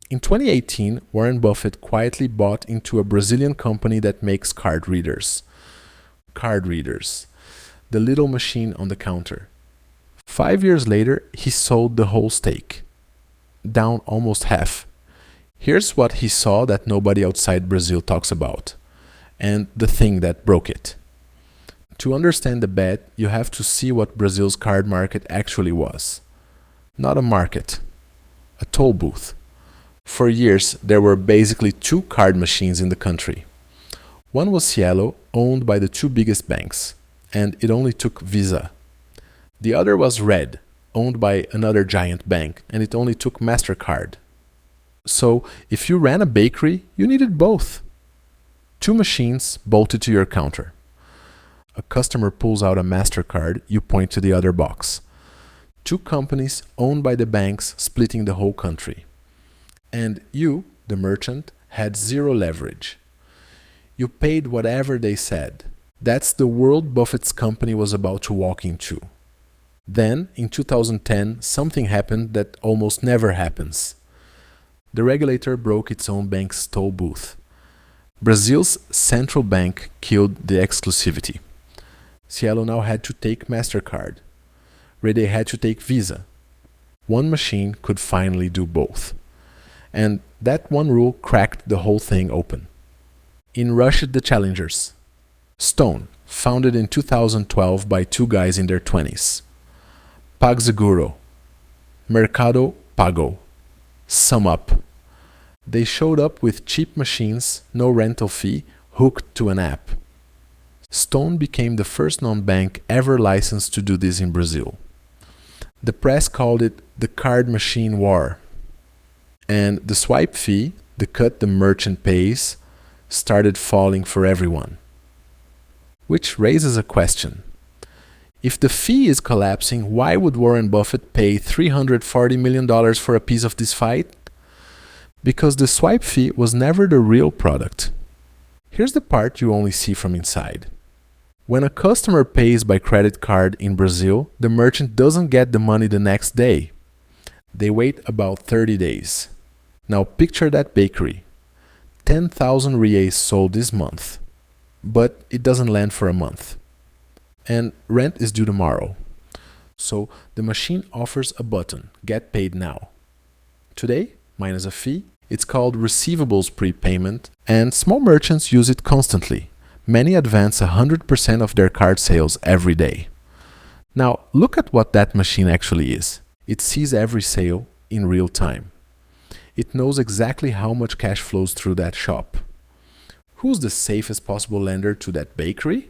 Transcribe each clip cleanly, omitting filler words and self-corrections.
In 2018, Warren Buffett quietly bought into a Brazilian company that makes card readers. Card readers, the little machine on the counter. 5 years later, he sold the whole stake, down almost half. Here's what he saw that nobody outside Brazil talks about, and the thing that broke it. To understand the bet, you have to see what Brazil's card market actually was. Not a market, a toll booth. For years, there were basically two card machines in the country. One was Cielo, owned by the two biggest banks, and it only took Visa. The other was Red, owned by another giant bank, and it only took MasterCard. So, if you ran a bakery, you needed both. Two machines bolted to your counter. A customer pulls out a MasterCard, you point to the other box. Two companies owned by the banks splitting the whole country. And you, the merchant, had zero leverage. You paid whatever they said. That's the world Buffett's company was about to walk into. Then, in 2010, something happened that almost never happens. The regulator broke its own bank's toll booth. Brazil's central bank killed the exclusivity. Cielo now had to take MasterCard. Rede had to take Visa. One machine could finally do both. And that one rule cracked the whole thing open. In rushed the challengers. Stone, founded in 2012 by two guys in their 20s. PagSeguro. Mercado Pago. Sum up. They showed up with cheap machines, no rental fee, hooked to an app. Stone became the first non-bank ever licensed to do this in Brazil. The press called it the card machine war. And the swipe fee, the cut the merchant pays, started falling for everyone. Which raises a question. If the fee is collapsing, why would Warren Buffett pay $340 million for a piece of this fight? Because the swipe fee was never the real product. Here's the part you only see from inside. When a customer pays by credit card in Brazil, the merchant doesn't get the money the next day. They wait about 30 days. Now picture that bakery. 10,000 reais sold this month, but it doesn't land for a month. And rent is due tomorrow. So the machine offers a button, get paid now. Today, minus a fee, it's called receivables prepayment, and small merchants use it constantly. Many advance 100% of their card sales every day. Now, look at what that machine actually is. It sees every sale in real time. It knows exactly how much cash flows through that shop. Who's the safest possible lender to that bakery?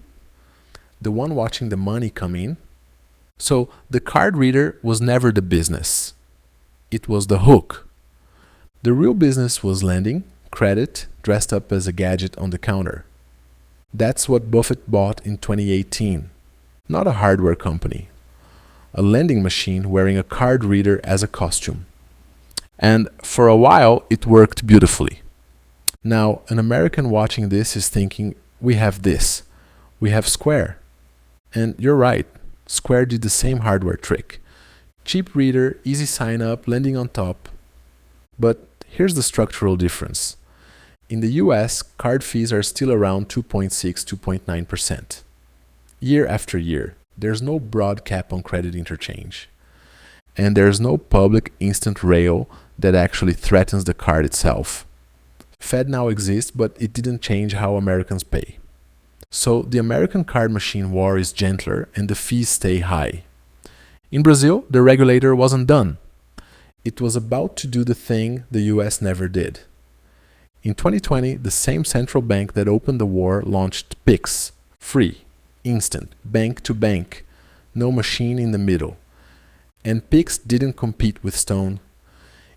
The one watching the money come in. So the card reader was never the business. It was the hook. The real business was lending, credit, dressed up as a gadget on the counter. That's what Buffett bought in 2018. Not a hardware company. A lending machine wearing a card reader as a costume. And for a while, it worked beautifully. Now, an American watching this is thinking, we have this. We have Square. And you're right, Square did the same hardware trick. Cheap reader, easy sign up, lending on top. But here's the structural difference. In the US, card fees are still around 2.6, 2.9%. Year after year, there's no broad cap on credit interchange. And there's no public instant rail that actually threatens the card itself. Fed now exists, but it didn't change how Americans pay. So the American card machine war is gentler and the fees stay high. In Brazil, the regulator wasn't done. It was about to do the thing the US never did. In 2020, the same central bank that opened the war launched Pix, free, instant, bank to bank, no machine in the middle. And Pix didn't compete with Stone.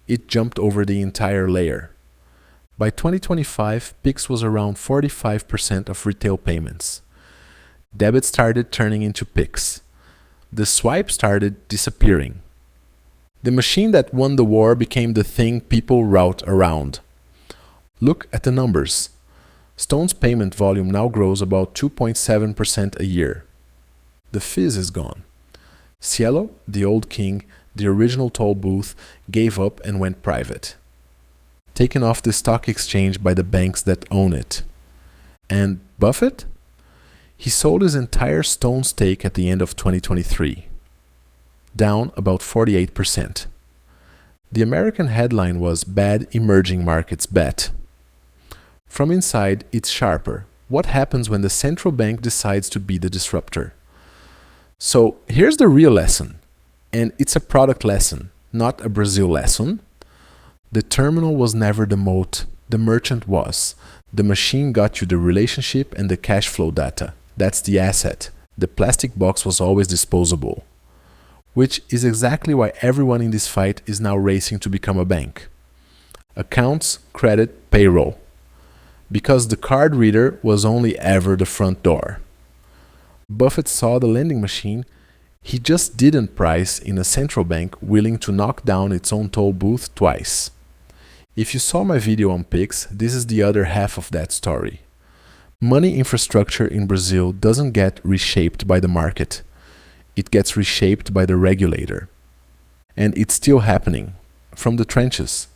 It jumped over the entire layer. By 2025, Pix was around 45% of retail payments. Debit started turning into Pix. The swipe started disappearing. The machine that won the war became the thing people route around. Look at the numbers. Stone's payment volume now grows about 2.7% a year. The fizz is gone. Cielo, the old king, the original toll booth, gave up and went private. taken off the stock exchange by the banks that own it. And Buffett? He sold his entire Stone stake at the end of 2023, down about 48%. The American headline was "Bad Emerging Markets Bet." From inside, it's sharper. What happens when the central bank decides to be the disruptor? So here's the real lesson, and it's a product lesson, not a Brazil lesson. The terminal was never the moat, the merchant was. The machine got you the relationship and the cash flow data. That's the asset. The plastic box was always disposable. Which is exactly why everyone in this fight is now racing to become a bank. Accounts, credit, payroll. Because the card reader was only ever the front door. Buffett saw the lending machine. He just didn't price in a central bank willing to knock down its own toll booth twice. If you saw my video on Pix, this is the other half of that story. Money infrastructure in Brazil doesn't get reshaped by the market. It gets reshaped by the regulator. And it's still happening, from the trenches.